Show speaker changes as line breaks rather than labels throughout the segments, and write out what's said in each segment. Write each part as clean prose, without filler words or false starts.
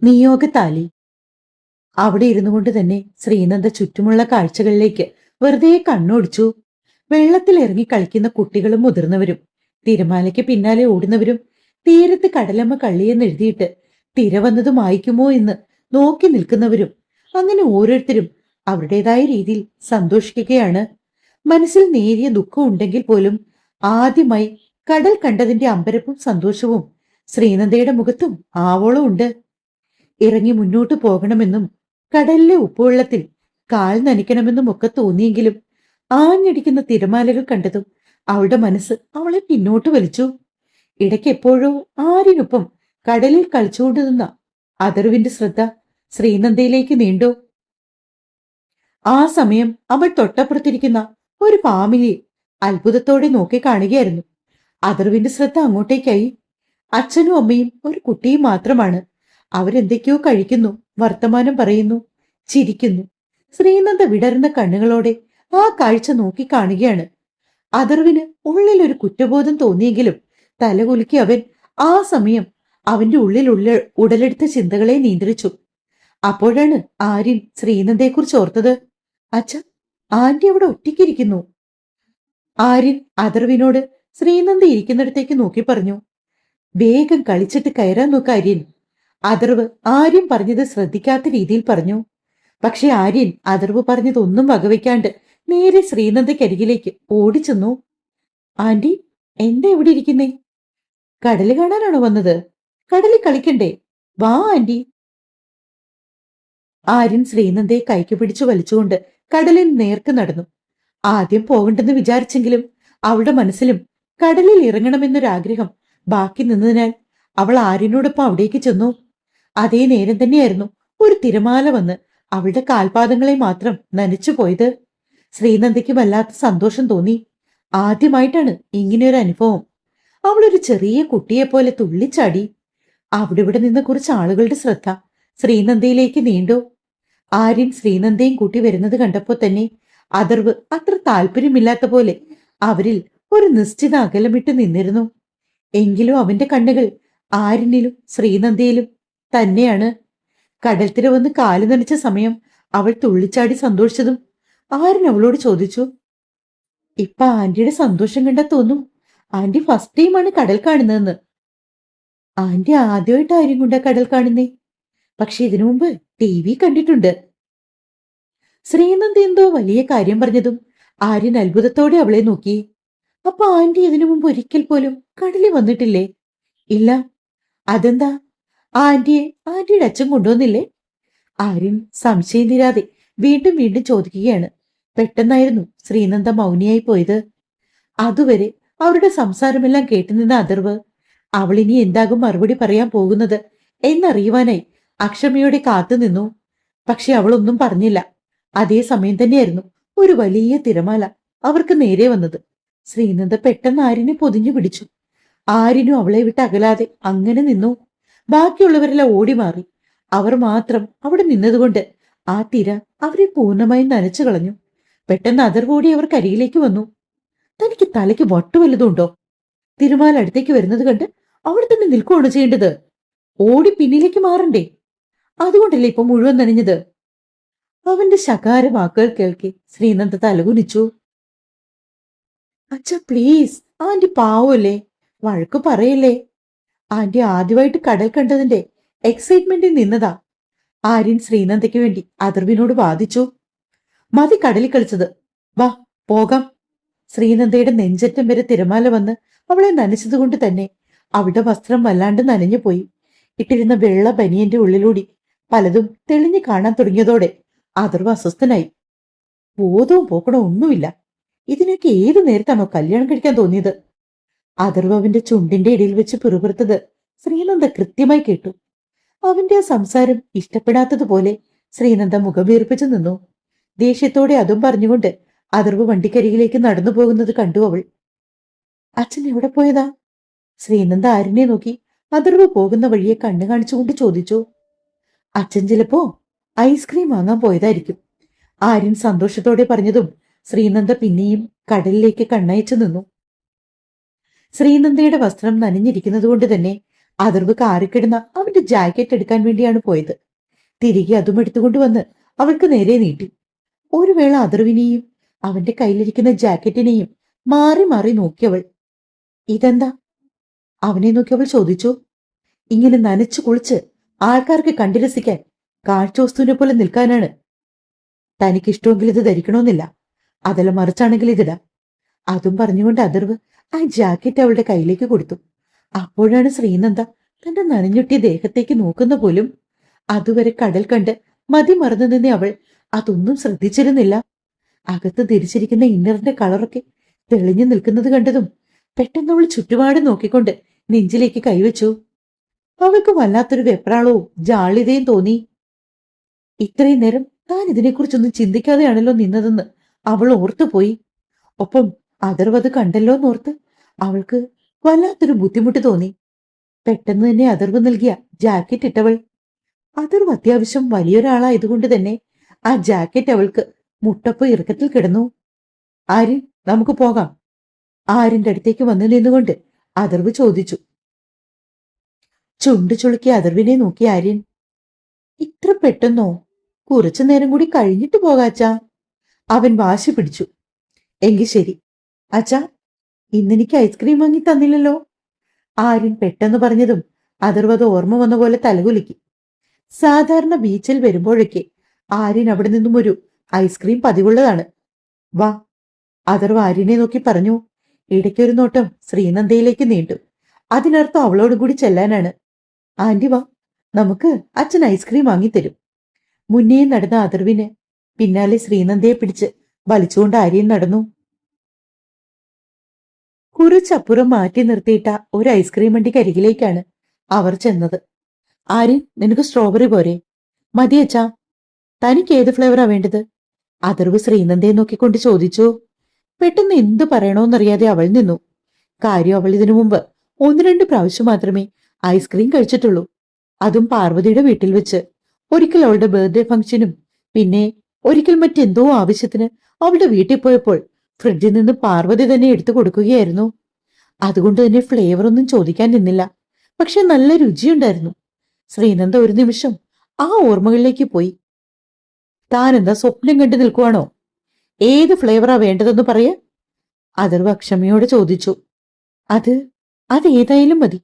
നിയോഗത്താലി. അവിടെ ഇരുന്നു കൊണ്ട് തന്നെ ശ്രീനന്ദ ചുറ്റുമുള്ള കാഴ്ചകളിലേക്ക് വെറുതെ കണ്ണോടിച്ചു. വെള്ളത്തിൽ ഇറങ്ങി കളിക്കുന്ന കുട്ടികളും മുതിർന്നവരും, തിരമാലയ്ക്ക് പിന്നാലെ ഓടുന്നവരും, തീരത്ത് കടലമ്മ കള്ളിയെന്ന് എഴുതിയിട്ട് തിര വന്നത് മായ്ക്കുമോ എന്ന് നോക്കി നിൽക്കുന്നവരും, അങ്ങനെ ഓരോരുത്തരും അവരുടേതായ രീതിയിൽ സന്തോഷിക്കുകയാണ്. മനസ്സിൽ നേരിയ ദുഃഖം ഉണ്ടെങ്കിൽ പോലും ആദ്യമായി കടൽ കണ്ടതിന്റെ അമ്പരപ്പും സന്തോഷവും ശ്രീനന്ദയുടെ മുഖത്തും ആവോളം ഉണ്ട്. ഇറങ്ങി മുന്നോട്ടു പോകണമെന്നും കടലിലെ ഉപ്പുവെള്ളത്തിൽ കാൽ നനയ്ക്കണമെന്നും ഒക്കെ തോന്നിയെങ്കിലും ആഞ്ഞടിക്കുന്ന തിരമാലകൾ കണ്ടതും അവളുടെ മനസ്സ് അവളെ പിന്നോട്ട് വലിച്ചു. ഇടയ്ക്ക് എപ്പോഴോ ആരിനൊപ്പം കടലിൽ കളിച്ചുകൊണ്ട് നിന്ന അഥർവിന്റെ ശ്രദ്ധ ശ്രീനന്ദയിലേക്ക് നീണ്ടു. ആ സമയം അവൾ തൊട്ടപ്പുറത്തിരിക്കുന്ന ഒരു ഫാമിലിയെ അത്ഭുതത്തോടെ നോക്കി കാണുകയായിരുന്നു. അഥർവിന്റെ ശ്രദ്ധ അങ്ങോട്ടേക്കായി. അച്ഛനും അമ്മയും ഒരു കുട്ടിയും മാത്രമാണ്. അവരെന്തൊക്കെയോ കഴിക്കുന്നു, വർത്തമാനം പറയുന്നു, ചിരിക്കുന്നു. ശ്രീനന്ദ വിടർന്ന കണ്ണുകളോടെ ആ കാഴ്ച നോക്കി കാണുകയാണ്. അഥർവിന് ഉള്ളിലൊരു കുറ്റബോധം തോന്നിയെങ്കിലും തലകുലുക്കി അവൻ ആ സമയം അവന്റെ ഉടലെടുത്ത ചിന്തകളെ നിയന്ത്രിച്ചു. അപ്പോഴാണ് ആര്യൻ ശ്രീനന്ദയെക്കുറിച്ച് ഓർത്തത്. അച്ഛ, ആന്റി അവിടെ ഒറ്റയ്ക്കിരിക്കുന്നു. ആര്യൻ അഥർവിനോട് ശ്രീനന്ദ ഇരിക്കുന്നിടത്തേക്ക് നോക്കി പറഞ്ഞു. വേഗം കളിച്ചിട്ട് കയറാൻ നോക്ക് ആര്യൻ. അഥർവ് ആര്യൻ പറഞ്ഞത് ശ്രദ്ധിക്കാത്ത രീതിയിൽ പറഞ്ഞു. പക്ഷെ ആര്യൻ അഥർവ് പറഞ്ഞതൊന്നും വകവയ്ക്കാണ്ട് നേരെ ശ്രീനന്ദയ്ക്കരികിലേക്ക് ഓടിച്ചെന്നു. ആന്റി, എന്താ എവിടെ ഇരിക്കുന്നേ? കടല് കാണാനാണോ വന്നത്? കടലിൽ കളിക്കണ്ടേ? വാ ആന്റി. ആര്യൻ ശ്രീനന്ദയെ കൈക്ക് പിടിച്ചു വലിച്ചുകൊണ്ട് കടലിൽ നേർക്ക് നടന്നു. ആദ്യം പോകണ്ടെന്ന് വിചാരിച്ചെങ്കിലും അവളുടെ മനസ്സിലും കടലിൽ ഇറങ്ങണമെന്നൊരാഗ്രഹം ബാക്കി നിന്നതിനാൽ അവൾ ആര്യനോടൊപ്പം അവിടേക്ക് ചെന്നു. അതേ നേരം തന്നെയായിരുന്നു ഒരു തിരമാല വന്ന് അവളുടെ കാൽപാദങ്ങളെ മാത്രം നനച്ചു പോയത്. ശ്രീനന്ദയ്ക്ക് വല്ലാത്ത സന്തോഷം തോന്നി. ആദ്യമായിട്ടാണ് ഇങ്ങനെയൊരു അനുഭവം. അവളൊരു ചെറിയ കുട്ടിയെപ്പോലെ തുള്ളിച്ചാടി. അവിടെ ഇവിടെ നിന്ന് കുറച്ച് ആളുകളുടെ ശ്രദ്ധ ശ്രീനന്ദയിലേക്ക് നീണ്ടു. ആര്യൻ ശ്രീനന്ദയും കൂട്ടി വരുന്നത് കണ്ടപ്പോൾ തന്നെ അഥർവ് അത്ര താല്പര്യമില്ലാത്ത പോലെ അവരിൽ ഒരു നിശ്ചിത അകലമിട്ട് നിന്നിരുന്നു. എങ്കിലും അവന്റെ കണ്ണുകൾ ആര്യനിലും ശ്രീനന്ദയിലും തന്നെയാണ്. കടൽത്തിര വന്ന് കാലു നനച്ച സമയം അവൾ തുള്ളിച്ചാടി സന്തോഷിച്ചതും ആര്യൻ അവളോട് ചോദിച്ചു. ഇപ്പൊ ആന്റിയുടെ സന്തോഷം കണ്ടാ തോന്നും ആന്റി ഫസ്റ്റ് ടൈമാണ് കടൽ കാണുന്നതെന്ന്. ആന്റി ആദ്യമായിട്ട് ആര്യം കൊണ്ടാ കടൽ കാണുന്നേ. പക്ഷെ ഇതിനു മുമ്പ് TV കണ്ടിട്ടുണ്ട്. ശ്രീനന്ദ എന്തോ വലിയ കാര്യം പറഞ്ഞതും ആര്യൻ അത്ഭുതത്തോടെ അവളെ നോക്കി. അപ്പൊ ആന്റി ഇതിനു മുമ്പ് ഒരിക്കൽ പോലും കടലിൽ വന്നിട്ടില്ലേ? ഇല്ല. അതെന്താ? ആന്റിയുടെ അച്ഛൻ കൊണ്ടുവന്നില്ലേ? ആര്യൻ സംശയം തീരാതെ വീണ്ടും വീണ്ടും ചോദിക്കുകയാണ്. പെട്ടെന്നായിരുന്നു ശ്രീനന്ദ മൗനിയായി പോയത്. അതുവരെ അവരുടെ സംസാരമെല്ലാം കേട്ടുനിന്ന അഥർവ് അവളിനി എന്താകും മറുപടി പറയാൻ പോകുന്നത് എന്നറിയുവാനായി അക്ഷമയോടെ കാത്തുനിന്നു. പക്ഷെ അവളൊന്നും പറഞ്ഞില്ല. അതേ സമയം തന്നെയായിരുന്നു ഒരു വലിയ തിരമാല അവർക്ക് നേരെ വന്നത്. ശ്രീനന്ദ പെട്ടെന്ന് ആര്യനെ പൊതിഞ്ഞു പിടിച്ചു. ആര്യനും അവളെ വിട്ട് അകലാതെ അങ്ങനെ നിന്നു. ബാക്കിയുള്ളവരെല്ലാം ഓടി മാറി. അവർ മാത്രം അവിടെ നിന്നതുകൊണ്ട് ആ തിര അവരെ പൂർണ്ണമായും നനച്ചു കളഞ്ഞു. പെട്ടെന്ന് അഥർവോടി അവർ കരിയിലേക്ക് വന്നു. തനിക്ക് തലയ്ക്ക് വട്ടു വല്ലതുണ്ടോ? തിരുമാല അടുത്തേക്ക് വരുന്നത് കണ്ട് അവിടെ തന്നെ നിൽക്കുകയാണ് ചെയ്യേണ്ടത്. ഓടി പിന്നിലേക്ക് മാറണ്ടേ? അതുകൊണ്ടല്ലേ ഇപ്പൊ മുഴുവൻ നനഞ്ഞത്? അവന്റെ ശകാര വാക്കുകൾ കേൾക്കെ ശ്രീനന്ദ തലകുനിച്ചു. അച്ഛ പ്ലീസ്, ആന്റി പാവല്ലേ, വഴക്കു പറയല്ലേ. ആന്റി ആദ്യമായിട്ട് കടൽ കണ്ടതിന്റെ എക്സൈറ്റ്മെന്റിൽ നിന്നതാ. ആര്യൻ ശ്രീനന്ദയ്ക്ക് വേണ്ടി അഥർവിനോട് വാദിച്ചു. മതി കടലിൽ കളിച്ചത്, വാ പോകാം. ശ്രീനന്ദയുടെ നെഞ്ചറ്റം വരെ തിരമാല വന്ന് അവളെ നനച്ചതുകൊണ്ട് തന്നെ അവളുടെ വസ്ത്രം വല്ലാണ്ട് നനഞ്ഞുപോയി. ഇട്ടിരുന്ന വെള്ള ബനിയന്റെ ഉള്ളിലൂടി പലതും തെളിഞ്ഞു കാണാൻ തുടങ്ങിയതോടെ അഥർവ് അസ്വസ്ഥനായി. ബോധവും പോക്കണോ ഒന്നുമില്ല. ഇതിനൊക്കെ ഏതു നേരത്താണോ കല്യാണം കഴിക്കാൻ തോന്നിയത്? അഥർവ് അവന്റെ ചുണ്ടിന്റെ ഇടയിൽ വെച്ച് പിറുപിറുത്തത് ശ്രീനന്ദ കൃത്യമായി കേട്ടു. അവന്റെ ആ സംസാരം ഇഷ്ടപ്പെടാത്തതുപോലെ ശ്രീനന്ദ മുഖം വീർപ്പിച്ചു നിന്നു. ദേഷ്യത്തോടെ അതും പറഞ്ഞുകൊണ്ട് അഥർവ് വണ്ടിക്കരികിലേക്ക് നടന്നു പോകുന്നത് കണ്ടു അവൾ. അച്ഛൻ എവിടെ പോയതാ? ശ്രീനന്ദ ആര്യനെ നോക്കി അഥർവ് പോകുന്ന വഴിയെ കണ്ണു കാണിച്ചുകൊണ്ട് ചോദിച്ചു. അച്ഛൻ ചിലപ്പോ ഐസ്ക്രീം വാങ്ങാൻ പോയതായിരിക്കും. ആര്യൻ സന്തോഷത്തോടെ പറഞ്ഞതും ശ്രീനന്ദ പിന്നെയും കടലിലേക്ക് കണ്ണയച്ചു നിന്നു. ശ്രീനന്ദയുടെ വസ്ത്രം നനഞ്ഞിരിക്കുന്നത് കൊണ്ട് തന്നെ അതിർവ് കാറിക്കിടുന്ന അവന്റെ ജാക്കറ്റ് എടുക്കാൻ വേണ്ടിയാണ് പോയത്. തിരികെ അതും എടുത്തുകൊണ്ടുവന്ന് അവൾക്ക് നേരെ നീട്ടി. ഒരു വേള അതിർവിനെയും അവന്റെ കയ്യിലിരിക്കുന്ന ജാക്കറ്റിനെയും മാറി മാറി നോക്കിയവൾ. ഇതെന്താ? അവനെ നോക്കി അവൾ ചോദിച്ചു. ഇങ്ങനെ നനച്ചു കുളിച്ച് ആൾക്കാർക്ക് കണ്ടു രസിക്കാൻ കാഴ്ചവസ്തുവിനെ പോലെ നിൽക്കാനാണ്. തനിക്കിഷ്ടമെങ്കിൽ ഇത് ധരിക്കണമെന്നില്ല, അതെല്ലാം മറിച്ചാണെങ്കിൽ ഇതിടാം. അതും പറഞ്ഞുകൊണ്ട് അതിർവ് ആ ജാക്കറ്റ് അവളുടെ കയ്യിലേക്ക് കൊടുത്തു. അപ്പോഴാണ് ശ്രീനന്ദ തന്റെ നനഞ്ഞൊട്ടിയ ദേഹത്തേക്ക് നോക്കുന്ന പോലും. അതുവരെ കടൽ കണ്ട് മതി മറന്നു നിന്നെ അവൾ അതൊന്നും ശ്രദ്ധിച്ചിരുന്നില്ല. അകത്ത് ധരിച്ചിരിക്കുന്ന ഇന്നറിന്റെ കളറൊക്കെ തെളിഞ്ഞു നിൽക്കുന്നത് കണ്ടതും പെട്ടെന്ന് അവൾ ചുറ്റുപാട് നോക്കിക്കൊണ്ട് നെഞ്ചിലേക്ക് കൈവച്ചു. അവൾക്ക് വല്ലാത്തൊരു വെപ്രാളവും ജാള്യതയും തോന്നി. ഇത്രയും നേരം താൻ ഇതിനെക്കുറിച്ചൊന്നും ചിന്തിക്കാതെയാണല്ലോ നിന്നതെന്ന് അവൾ ഓർത്തുപോയി. ഒപ്പം അതിർവ് അത് കണ്ടല്ലോന്നോർത്ത് അവൾക്ക് വല്ലാത്തൊരു ബുദ്ധിമുട്ട് തോന്നി. പെട്ടെന്ന് തന്നെ അതിർവ് നൽകിയ ജാക്കറ്റ് ഇട്ടവൾ. അതിർവ് അത്യാവശ്യം വലിയൊരാളായതുകൊണ്ട് തന്നെ ആ ജാക്കറ്റ് അവൾക്ക് മുട്ടപ്പ് ഇറുക്കത്തിൽ കിടന്നു. ആര്യൻ, നമുക്ക് പോകാം. ആര്യന്റെ അടുത്തേക്ക് വന്നു നിന്നുകൊണ്ട് അതിർവ് ചോദിച്ചു. ചുണ്ടു ചുളുക്കിയ അതിർവിനെ നോക്കി ആര്യൻ. ഇത്ര പെട്ടെന്നോ? കുറച്ചു നേരം കൂടി കഴിഞ്ഞിട്ട് പോകാച്ചാ. അവൻ വാശി പിടിച്ചു. എങ്കിൽ ശരി. അച്ഛാ, ഇന്നെനിക്ക് ഐസ്ക്രീം വാങ്ങി തന്നില്ലല്ലോ. ആര്യൻ പെട്ടെന്ന് പറഞ്ഞതും അതിർവത് ഓർമ്മ വന്ന പോലെ തലകുലുക്കി. സാധാരണ ബീച്ചിൽ വരുമ്പോഴൊക്കെ ആര്യൻ അവിടെ നിന്നും ഒരു ഐസ്ക്രീം പതിവുള്ളതാണ്. വാ, അതിർവ് ആര്യനെ നോക്കി പറഞ്ഞു. ഇടയ്ക്കൊരു നോട്ടം ശ്രീനന്ദയിലേക്ക് നീണ്ടു. അതിനർത്ഥം അവളോടും കൂടി ചെല്ലാനാണ്. ആന്റി വാ, നമുക്ക് അച്ഛൻ ഐസ്ക്രീം വാങ്ങിത്തരും. മുന്നേ നടന്ന അതിർവിന് പിന്നാലെ ശ്രീനന്ദയെ പിടിച്ച് വലിച്ചുകൊണ്ട് ആര്യൻ നടന്നു. കുറച്ചപ്പുറം മാറ്റി നിർത്തിയിട്ട ഒരു ഐസ്ക്രീം വണ്ടിക്കരികിലേക്കാണ് അവർ ചെന്നത്. ആര്യൻ, നിനക്ക് സ്ട്രോബെറി പോരെ? മതിയച്ചാ. തനിക്ക് ഏത് ഫ്ലേവറാ വേണ്ടത്? അതിർവ് ശ്രീനന്ദയെ നോക്കിക്കൊണ്ട് ചോദിച്ചു. പെട്ടെന്ന് എന്തു പറയണോന്നറിയാതെ അവൾ നിന്നു. കാര്യം അവൾ ഇതിനു മുമ്പ് 1-2 പ്രാവശ്യം മാത്രമേ ഐസ്ക്രീം കഴിച്ചിട്ടുള്ളൂ. അതും പാർവതിയുടെ വീട്ടിൽ വെച്ച്. ഒരിക്കൽ അവളുടെ ബർത്ത്ഡേ ഫംഗ്ഷനും പിന്നെ ഒരിക്കൽ മറ്റെന്തോ ആവശ്യത്തിന് അവളുടെ വീട്ടിൽ പോയപ്പോൾ ഫ്രിഡ്ജിൽ നിന്ന് പാർവതി തന്നെ എടുത്തു കൊടുക്കുകയായിരുന്നു. അതുകൊണ്ട് തന്നെ ഫ്ലേവർ ഒന്നും ചോദിക്കാൻ നിന്നില്ല. പക്ഷെ നല്ല രുചിയുണ്ടായിരുന്നു. ശ്രീനന്ദ ഒരു നിമിഷം ആ ഓർമ്മകളിലേക്ക് പോയി. താൻ എന്താ സ്വപ്നം കണ്ടു നിൽക്കുവാണോ? ഏത് ഫ്ലേവറാ വേണ്ടതെന്ന് പറയ? അതിർവ് അക്ഷമയോടെ ചോദിച്ചു. അത് ഏതായാലും മതി.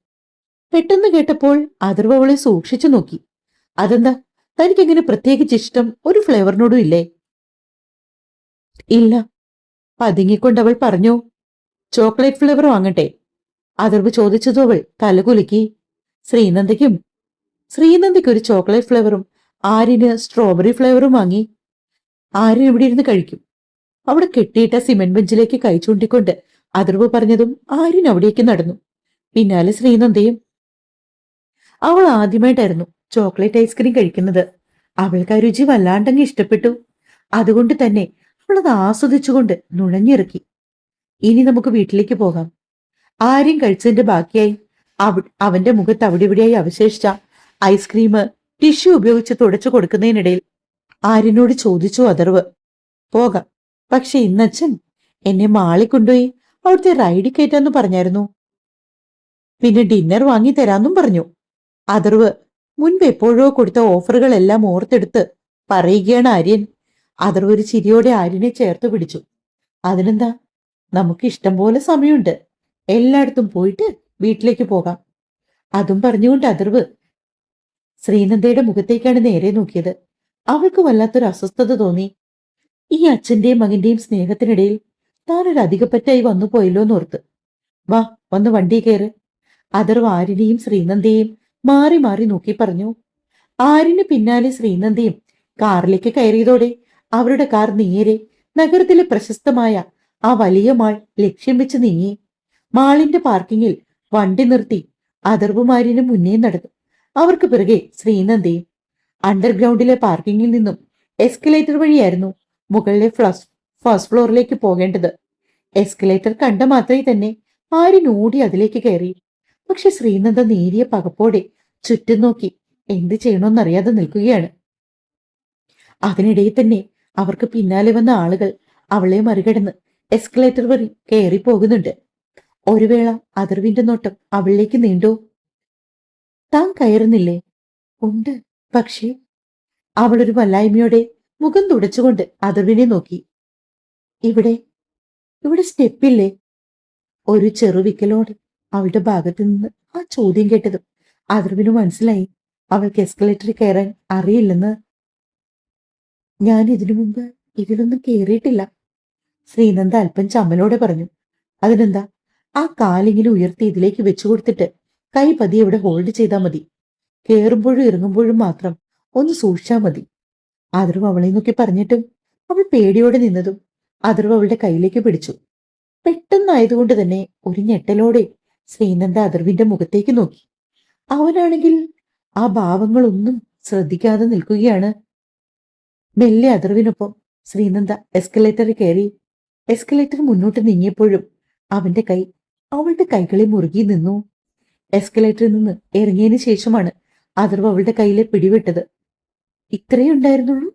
പെട്ടെന്ന് കേട്ടപ്പോൾ അതിർവ് അവളെ സൂക്ഷിച്ചു നോക്കി. അതെന്താ, തനിക്കെങ്ങനെ പ്രത്യേകിച്ച് ഇഷ്ടം ഒരു ഫ്ലേവറിനോടും ഇല്ലേ? ഇല്ല, പതുങ്ങിക്കൊണ്ടവൾ പറഞ്ഞു. Chocolate flavour വാങ്ങട്ടെ? അതിർവ് ചോദിച്ചതും അവൾ തലകുലുക്കി. ശ്രീനന്ദയ്ക്ക് ഒരു ചോക്ലേറ്റ് ഫ്ലേവറും ആര്യന് സ്ട്രോബെറി ഫ്ലേവറും വാങ്ങി. ആര്യൻ ഇവിടെ ഇരുന്ന് കഴിക്കും. അവിടെ കെട്ടിയിട്ട സിമെന്റ് ബെഞ്ചിലേക്ക് കൈ ചൂണ്ടിക്കൊണ്ട് അതിർവ് പറഞ്ഞതും ആര്യൻ അവിടേക്ക് നടന്നു. പിന്നാലെ ശ്രീനന്ദയും. അവൾ ആദ്യമായിട്ടായിരുന്നു ചോക്ലേറ്റ് ഐസ്ക്രീം കഴിക്കുന്നത്. അവൾക്ക് ആ രുചി വല്ലാണ്ടങ്ങ് ഇഷ്ടപ്പെട്ടു. അതുകൊണ്ട് തന്നെ അവളത് ആസ്വദിച്ചുകൊണ്ട് നുഴഞ്ഞിറക്കി. ഇനി നമുക്ക് വീട്ടിലേക്ക് പോകാം. ആര്യൻ കഴിച്ചതിന്റെ ബാക്കിയായി അവന്റെ മുഖത്ത് അവിടെ ഇവിടെയായി അവശേഷിച്ച ഐസ്ക്രീം ടിഷ്യൂ ഉപയോഗിച്ച് തുടച്ചു കൊടുക്കുന്നതിനിടയിൽ ആര്യനോട് ചോദിച്ചു അതിർവ്. പോകാം, പക്ഷെ ഇന്നച്ഛൻ എന്നെ മാളി കൊണ്ടുപോയി അവിടുത്തെ റൈഡിൽ കയറ്റാന്ന് പറഞ്ഞായിരുന്നു. പിന്നെ ഡിന്നർ വാങ്ങി തരാന്നും പറഞ്ഞു. അതിർവ് മുൻപ് എപ്പോഴോ കൊടുത്ത ഓഫറുകളെല്ലാം ഓർത്തെടുത്ത് പറയുകയാണ് ആര്യൻ. അതിർവ് ഒരു ചിരിയോടെ ആര്യനെ ചേർത്ത് പിടിച്ചു. അതിനെന്താ, നമുക്ക് ഇഷ്ടം പോലെ സമയമുണ്ട്. എല്ലായിടത്തും പോയിട്ട് വീട്ടിലേക്ക് പോകാം. അതും പറഞ്ഞുകൊണ്ട് അതിർവ് ശ്രീനന്ദയുടെ മുഖത്തേക്കാണ് നേരെ നോക്കിയത്. അവൾക്ക് വല്ലാത്തൊരു അസ്വസ്ഥത തോന്നി. ഈ അച്ഛന്റെയും മകന്റെയും സ്നേഹത്തിനിടയിൽ താനൊരു അധികപ്പറ്റായി വന്നു പോയല്ലോന്നോർത്ത്. വാ, വന്ന് വണ്ടി കയറ്. അതിർവ് ആര്യനെയും ശ്രീനന്ദയെയും മാറി മാറി നോക്കി പറഞ്ഞു. ആര്യന് പിന്നാലെ ശ്രീനന്ദയും കാറിലേക്ക് കയറിയതോടെ അവരുടെ കാർ നേരെ നഗരത്തിലെ പ്രശസ്തമായ ആ വലിയ മാൾ ലക്ഷ്യം വെച്ച് നീങ്ങി. മാളിന്റെ പാർക്കിങ്ങിൽ വണ്ടി നിർത്തി അതിർവും ആര്യനും മുന്നേ നടന്നു. അവർക്ക് പിറകെ ശ്രീനന്ദയും. അണ്ടർഗ്രൗണ്ടിലെ പാർക്കിങ്ങിൽ നിന്നും എസ്കലേറ്റർ വഴിയായിരുന്നു മുകളിലെ ഫസ്റ്റ് ഫ്ലോറിലേക്ക് പോകേണ്ടത്. എസ്കലേറ്റർ കണ്ട മാത്രമേ തന്നെ ആര്യൻ ഓടി അതിലേക്ക് കയറി. പക്ഷെ ശ്രീനന്ദ നേരിയ പകപ്പോടെ ചുറ്റും നോക്കി എന്ത് ചെയ്യണമെന്നറിയാതെ നിൽക്കുകയാണ്. അതിനിടയിൽ തന്നെ അവർക്ക് പിന്നാലെ വന്ന ആളുകൾ അവളെ മറികടന്ന് എസ്കലേറ്റർ വഴി കയറി പോകുന്നുണ്ട്. ഒരു വേള അതിർവിന്റെ നോട്ടം അവളിലേക്ക് നീണ്ടു. താൻ കയറുന്നില്ലേ? ഉണ്ട്. പക്ഷേ അവളൊരു വല്ലായ്മയോടെ മുഖം തുടച്ചുകൊണ്ട് അഥർവിനെ നോക്കി. ഇവിടെ ഇവിടെ സ്റ്റെപ്പില്ലേ? ഒരു ചെറുവിക്കലോട് അവളുടെ ഭാഗത്തു നിന്ന് ആ ചോദ്യം കേട്ടതും അഥർവിന് മനസ്സിലായി അവൾക്ക് എസ്കലേറ്ററിൽ കയറാൻ അറിയില്ലെന്ന്. ഞാൻ ഇതിനു മുമ്പ് ഇതിലൊന്നും കേറിയിട്ടില്ല, ശ്രീനന്ദ അല്പം ചമ്മലോടെ പറഞ്ഞു. അതിനെന്താ, ആ കാലിങ്ങനെ ഉയർത്തി ഇതിലേക്ക് വെച്ചു കൊടുത്തിട്ട് കൈ പതിയെ ഇവിടെ ഹോൾഡ് ചെയ്താൽ മതി. കേറുമ്പോഴും ഇറങ്ങുമ്പോഴും മാത്രം ഒന്ന് സൂക്ഷിച്ചാ മതി. അഥർവ് അവളെ നോക്കി പറഞ്ഞിട്ടും അവൾ പേടിയോടെ നിന്നതും അഥർവ് അവളുടെ കയ്യിലേക്ക് പിടിച്ചു. പെട്ടെന്നായതുകൊണ്ട് തന്നെ ഒരു ഞെട്ടലോടെ ശ്രീനന്ദ അഥർവിന്റെ മുഖത്തേക്ക് നോക്കി. അവനാണെങ്കിൽ ആ ഭാവങ്ങളൊന്നും ശ്രദ്ധിക്കാതെ നിൽക്കുകയാണ്. മെല്ലെ അഥർവിനൊപ്പം ശ്രീനന്ദ എസ്കലേറ്ററിൽ കയറി. എസ്കലേറ്റർ മുന്നോട്ട് നീങ്ങിയപ്പോഴും അവന്റെ കൈ അവളുടെ കൈകളിൽ മുറുകി നിന്നു. എസ്കലേറ്ററിൽ നിന്ന് ഇറങ്ങിയതിനു ശേഷമാണ് അഥർവ് അവളുടെ കയ്യിലെ പിടിവിട്ടത്. ഇത്രയേ ഉണ്ടായിരുന്നുള്ളൂ?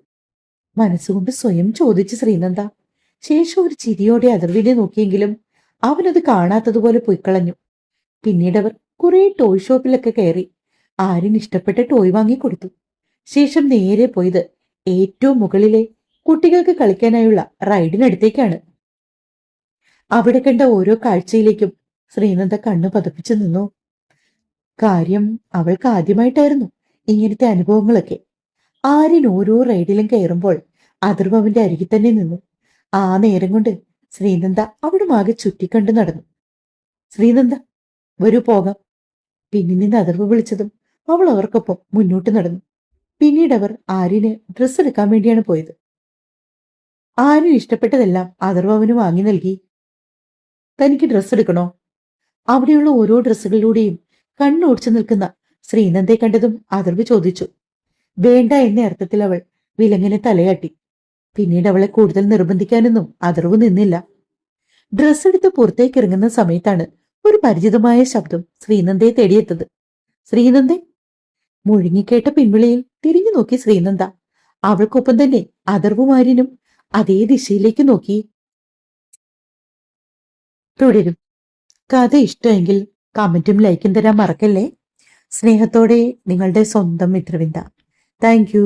മനസ്സുകൊണ്ട് സ്വയം ചോദിച്ച് ശ്രീനന്ദ. ശേഷം ഒരു ചിരിയോടെ അഥർവിനെ നോക്കിയെങ്കിലും അവനത് കാണാത്തതുപോലെ പൊയ്ക്കളഞ്ഞു. പിന്നീട് അവർ കുറെ ടോയ് ഷോപ്പിലൊക്കെ കയറി ആര്യന് ഇഷ്ടപ്പെട്ട ടോയ് വാങ്ങിക്കൊടുത്തു. ശേഷം നേരെ പോയത് ഏറ്റവും മുകളിലെ കുട്ടികൾക്ക് കളിക്കാനായുള്ള റൈഡിനടുത്തേക്കാണ്. അവിടെ കണ്ട ഓരോ കാഴ്ചയിലേക്കും ശ്രീനന്ദ കണ്ണു പതപ്പിച്ചു നിന്നു. കാര്യം അവൾക്ക് ആദ്യമായിട്ടായിരുന്നു ഇങ്ങനത്തെ അനുഭവങ്ങളൊക്കെ. ആര്യൻ ഓരോ റൈഡിലും കയറുമ്പോൾ അഥർവ് അവന്റെ അരികിൽ തന്നെ നിന്നു. ആ നേരം കൊണ്ട് ശ്രീനന്ദ അവിടെ ആകെ ചുറ്റിക്കണ്ടു നടന്നു. ശ്രീനന്ദ, വരൂ പോകാം. പിന്നിൽ നിന്ന് അഥർവ് വിളിച്ചതും അവൾ അവർക്കൊപ്പം മുന്നോട്ട് നടന്നു. പിന്നീട് അവർ ആര്യന് ഡ്രസ്സ് എടുക്കാൻ വേണ്ടിയാണ് പോയത്. ആര്യന് ഇഷ്ടപ്പെട്ടതെല്ലാം അഥർവ് അവന് വാങ്ങി നൽകി. തനിക്ക് ഡ്രസ്സ് എടുക്കണോ? അവിടെയുള്ള ഓരോ ഡ്രസ്സുകളിലൂടെയും കണ്ണോടിച്ചു നിൽക്കുന്ന ശ്രീനന്ദയെ കണ്ടതും അഥർവ് ചോദിച്ചു. വേണ്ട എന്ന അർത്ഥത്തിൽ അവൾ വിലങ്ങനെ തലയാട്ടി. പിന്നീട് അവളെ കൂടുതൽ നിർബന്ധിക്കാനൊന്നും അഥർവ് നിന്നില്ല. ഡ്രസ്സ് എടുത്ത് പുറത്തേക്ക് ഇറങ്ങുന്ന സമയത്താണ് ഒരു പരിചിതമായ ശബ്ദം ശ്രീനന്ദയെ തേടിയെത്തത്. ശ്രീനന്ദേ! മുഴുങ്ങിക്കേട്ട പിൻവിളിയിൽ തിരിഞ്ഞു നോക്കി ശ്രീനന്ദ. അവൾക്കൊപ്പം തന്നെ അഥർവും ആര്യനും അതേ ദിശയിലേക്ക് നോക്കി. തുടരും. കഥ ഇഷ്ടമെങ്കിൽ കമന്റും ലൈക്കും തരാൻ മറക്കല്ലേ. സ്നേഹത്തോടെ നിങ്ങളുടെ സ്വന്തം മിത്രവിന്ദ. Thank you.